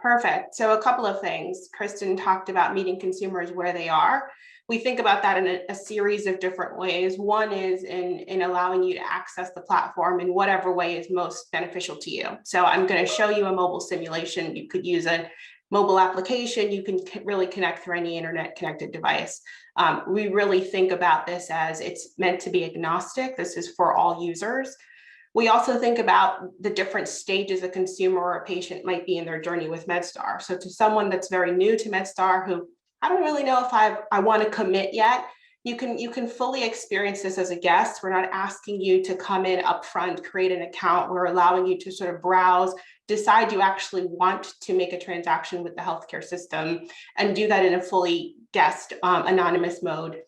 Perfect. So a couple of things. Kristen talked about meeting consumers where they are. We think about that in a series of different ways. One is in allowing you to access the platform in whatever way is most beneficial to you. So I'm going to show you a mobile simulation. You could use a mobile application. You can really connect through any internet connected device. We really think about this as it's meant to be agnostic. This is for all users. We also think about the different stages a consumer or a patient might be in their journey with Medstar. So to someone that's very new to Medstar, who I don't really know if I want to commit yet, you can fully experience this as a guest. We're not asking you to come in upfront, create an account. We're allowing you to sort of browse, decide you actually want to make a transaction with the healthcare system, and do that in a fully guest anonymous mode.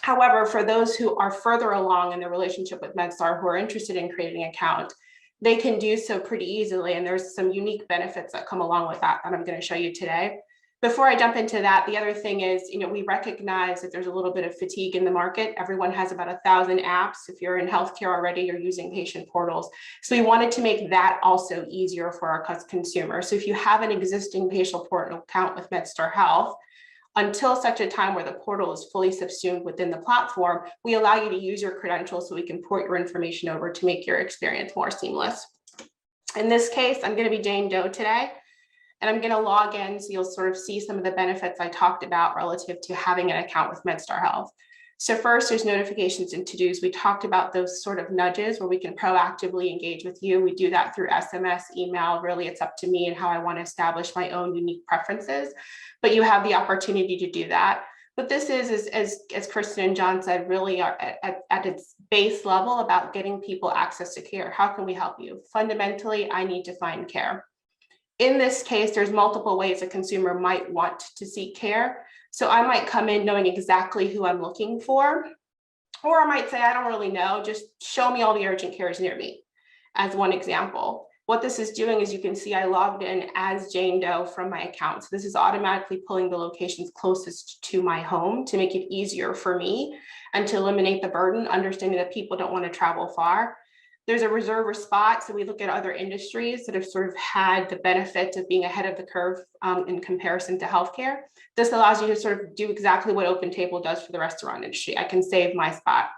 However, for those who are further along in their relationship with Medstar, who are interested in creating an account, they can do so pretty easily. And there's some unique benefits that come along with that I'm going to show you today. Before I jump into that, the other thing is, we recognize that there's a little bit of fatigue in the market. Everyone has about 1,000 apps. If you're in healthcare already, you're using patient portals. So we wanted to make that also easier for our consumers. So if you have an existing patient portal account with Medstar Health, until such a time where the portal is fully subsumed within the platform, we allow you to use your credentials so we can port your information over to make your experience more seamless. In this case, I'm going to be Jane Doe today, and I'm going to log in so you'll sort of see some of the benefits I talked about relative to having an account with Medstar Health. So first, there's notifications and to-dos. We talked about those sort of nudges where we can proactively engage with you. We do that through SMS, email. Really, it's up to me and how I want to establish my own unique preferences, but you have the opportunity to do that. But this is as Kristen and John said, really are at its base level about getting people access to care. How can we help you? Fundamentally, I need to find care. In this case, there's multiple ways a consumer might want to seek care. So I might come in knowing exactly who I'm looking for, or I might say, I don't really know, just show me all the urgent cares near me, as one example. What this is doing is you can see I logged in as Jane Doe from my account. So this is automatically pulling the locations closest to my home to make it easier for me and to eliminate the burden, understanding that people don't want to travel far. There's a reserve spot. So we look at other industries that have sort of had the benefit of being ahead of the curve in comparison to healthcare. This allows you to sort of do exactly what OpenTable does for the restaurant industry. I can save my spot.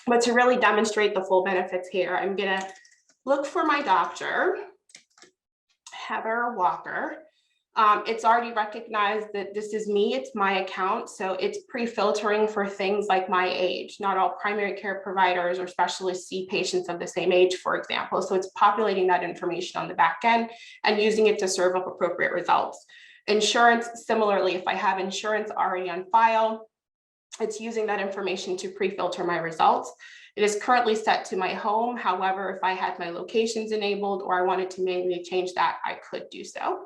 But to really demonstrate the full benefits here, I'm going to look for my doctor, Heather Walker. It's already recognized that this is me, it's my account. So it's pre-filtering for things like my age. Not all primary care providers or specialists see patients of the same age, for example. So it's populating that information on the back end and using it to serve up appropriate results. Insurance, similarly, if I have insurance already on file, it's using that information to pre-filter my results. It is currently set to my home. However, if I had my locations enabled or I wanted to manually change that, I could do so.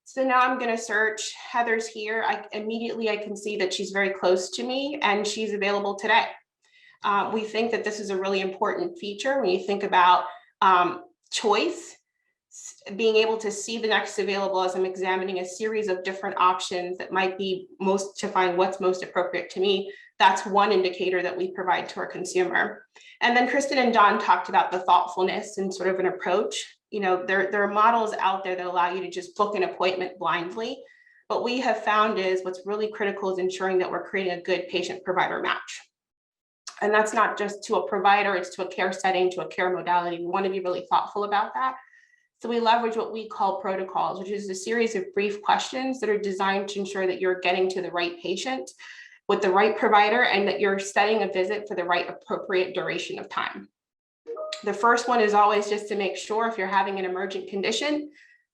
So now I'm going to search. Heather's here. I can see that she's very close to me and she's available today. We think that this is a really important feature when you think about choice, being able to see the next available as I'm examining a series of different options that might be most to find what's most appropriate to me. That's one indicator that we provide to our consumer. And then Kristen and John talked about the thoughtfulness and sort of an approach. There are models out there that allow you to just book an appointment blindly. What we have found is what's really critical is ensuring that we're creating a good patient-provider match. And that's not just to a provider, it's to a care setting, to a care modality. We want to be really thoughtful about that. So we leverage what we call protocols, which is a series of brief questions that are designed to ensure that you're getting to the right patient with the right provider and that you're setting a visit for the right appropriate duration of time. The first one is always just to make sure if you're having an emergent condition,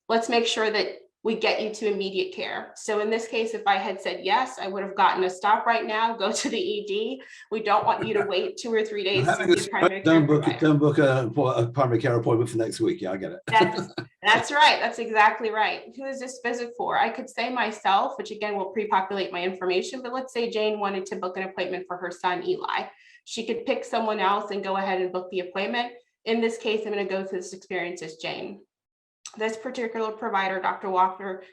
let's make sure that we get you to immediate care. So in this case, if I had said yes, I would have gotten a stop right now, go to the ED. We don't want you to wait 2 or 3 days to see a primary care provider. Don't book a primary care appointment for next week. Yeah, I get it. That's right. That's exactly right. Who is this visit for? I could say myself, which again will pre-populate my information, but let's say Jane wanted to book an appointment for her son, Eli. She could pick someone else and go ahead and book the appointment. In this case, I'm going to go through this experience as Jane. This particular provider, Dr. Walker,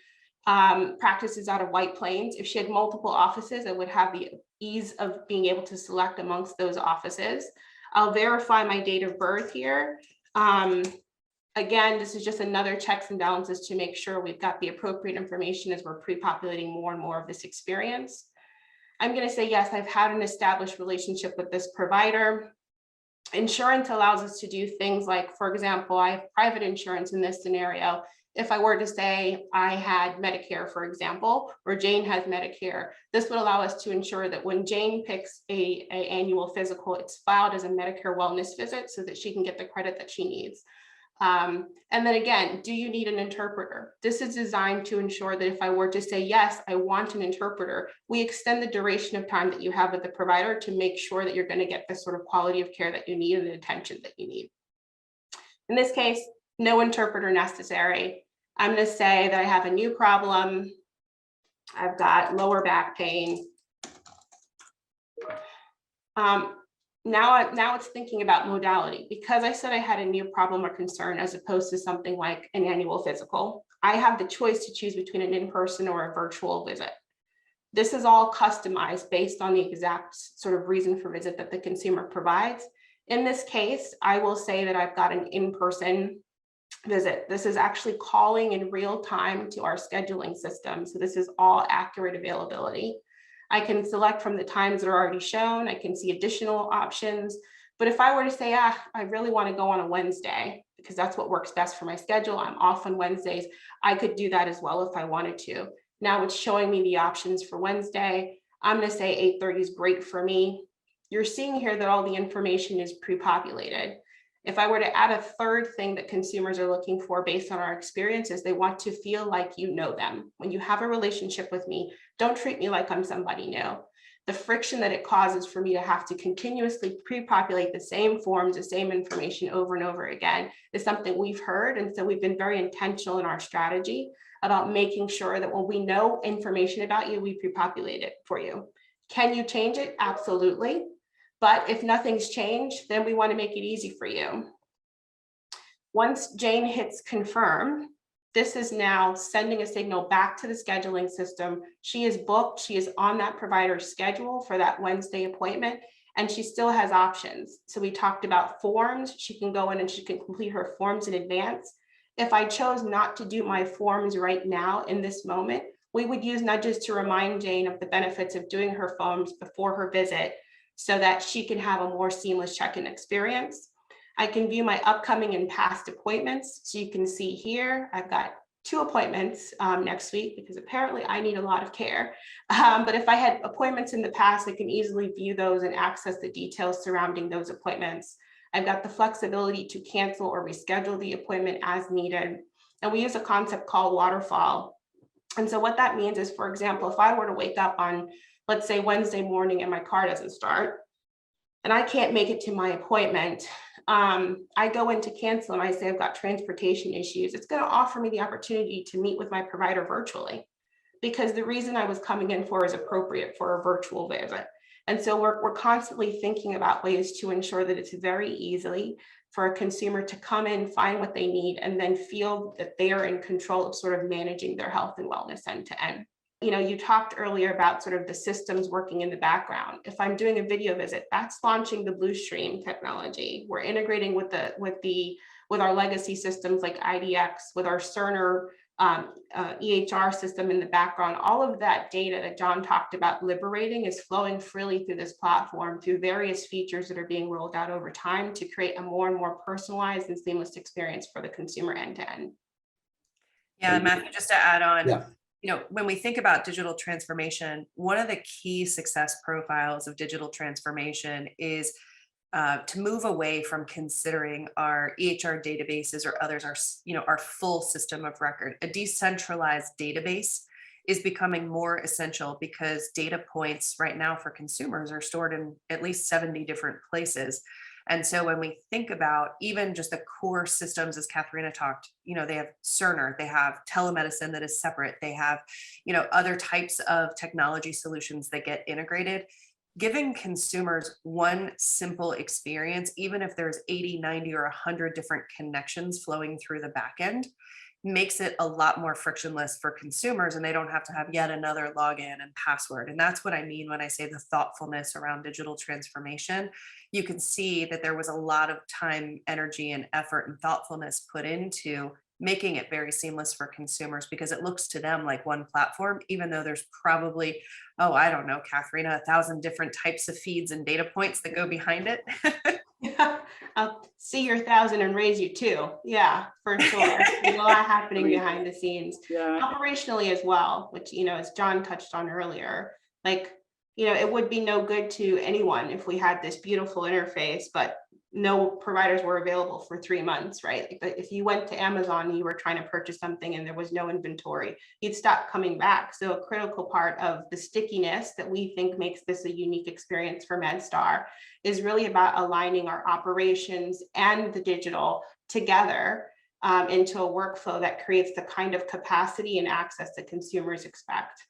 practices out of White Plains. If she had multiple offices, I would have the ease of being able to select amongst those offices. I'll verify my date of birth here. Again, this is just another checks and balances to make sure we've got the appropriate information as we're pre-populating more and more of this experience. I'm going to say, yes, I've had an established relationship with this provider. Insurance allows us to do things like, for example, I have private insurance in this scenario. If I were to say I had Medicare, for example, or Jane has Medicare, this would allow us to ensure that when Jane picks a annual physical, it's filed as a Medicare wellness visit so that she can get the credit that she needs. And then again, do you need an interpreter? This is designed to ensure that if I were to say, yes, I want an interpreter, we extend the duration of time that you have with the provider to make sure that you're going to get the sort of quality of care that you need and the attention that you need. In this case, no interpreter necessary. I'm going to say that I have a new problem. I've got lower back pain. Now it's thinking about modality. Because I said I had a new problem or concern as opposed to something like an annual physical, I have the choice to choose between an in-person or a virtual visit. This is all customized based on the exact sort of reason for visit that the consumer provides. In this case, I will say that I've got an in-person visit. This is actually calling in real time to our scheduling system. So this is all accurate availability. I can select from the times that are already shown. I can see additional options. But if I were to say, I really want to go on a Wednesday, because that's what works best for my schedule, I'm off on Wednesdays, I could do that as well if I wanted to. Now it's showing me the options for Wednesday. I'm going to say 8:30 is great for me. You're seeing here that all the information is pre-populated. If I were to add a third thing that consumers are looking for based on our experiences, they want to feel like you know them. When you have a relationship with me, don't treat me like I'm somebody new. The friction that it causes for me to have to continuously pre-populate the same forms, the same information over and over again is something we've heard. And so we've been very intentional in our strategy about making sure that when we know information about you, we pre-populate it for you. Can you change it? Absolutely. But if nothing's changed, then we want to make it easy for you. Once Jane hits confirm, this is now sending a signal back to the scheduling system. She is booked. She is on that provider's schedule for that Wednesday appointment, and she still has options. So we talked about forms. She can go in and she can complete her forms in advance. If I chose not to do my forms right now in this moment, we would use nudges to remind Jane of the benefits of doing her forms before her visit so that she can have a more seamless check-in experience. I can view my upcoming and past appointments. So you can see here, I've got 2 appointments next week because apparently I need a lot of care. But if I had appointments in the past, I can easily view those and access the details surrounding those appointments. I've got the flexibility to cancel or reschedule the appointment as needed. And we use a concept called waterfall. And so what that means is, for example, if I were to wake up on, let's say, Wednesday morning and my car doesn't start and I can't make it to my appointment, I go in to cancel and I say I've got transportation issues. It's going to offer me the opportunity to meet with my provider virtually because the reason I was coming in for is appropriate for a virtual visit. And so we're constantly thinking about ways to ensure that it's very easily for a consumer to come in, find what they need, and then feel that they are in control of sort of managing their health and wellness end to end. You know, you talked earlier about sort of the systems working in the background. If I'm doing a video visit, that's launching the Bluestream technology. We're integrating with our legacy systems like IDX, with our Cerner EHR system in the background. All of that data that John talked about liberating is flowing freely through this platform through various features that are being rolled out over time to create a more and more personalized and seamless experience for the consumer end to end. Yeah, Matthew, just to add on, Yeah. you know, when we think about digital transformation, one of the key success profiles of digital transformation is to move away from considering our EHR databases or others, our full system of record. A decentralized database is becoming more essential because data points right now for consumers are stored in at least 70 different places. And so when we think about even just the core systems, as Katharina talked, you know, they have Cerner, they have telemedicine that is separate, they have, you know, other types of technology solutions that get integrated. Giving consumers one simple experience, even if there's 80, 90, or 100 different connections flowing through the back end, makes it a lot more frictionless for consumers, and they don't have to have yet another login and password. And that's what I mean when I say the thoughtfulness around digital transformation. You can see that there was a lot of time, energy, and effort and thoughtfulness put into making it very seamless for consumers, because it looks to them like one platform, even though there's probably, oh, I don't know, Katharina, 1,000 different types of feeds and data points that go behind it. Yeah, I'll see your 1,000 and raise you 2. Yeah, for sure. There's a lot happening behind the scenes. Yeah, Operationally as well, which, as John touched on earlier, like, it would be no good to anyone if we had this beautiful interface, but no providers were available for 3 months, right? Like, if you went to Amazon and you were trying to purchase something and there was no inventory, you'd stop coming back. So a critical part of the stickiness that we think makes this a unique experience for Medstar is really about aligning our operations and the digital together into a workflow that creates the kind of capacity and access that consumers expect.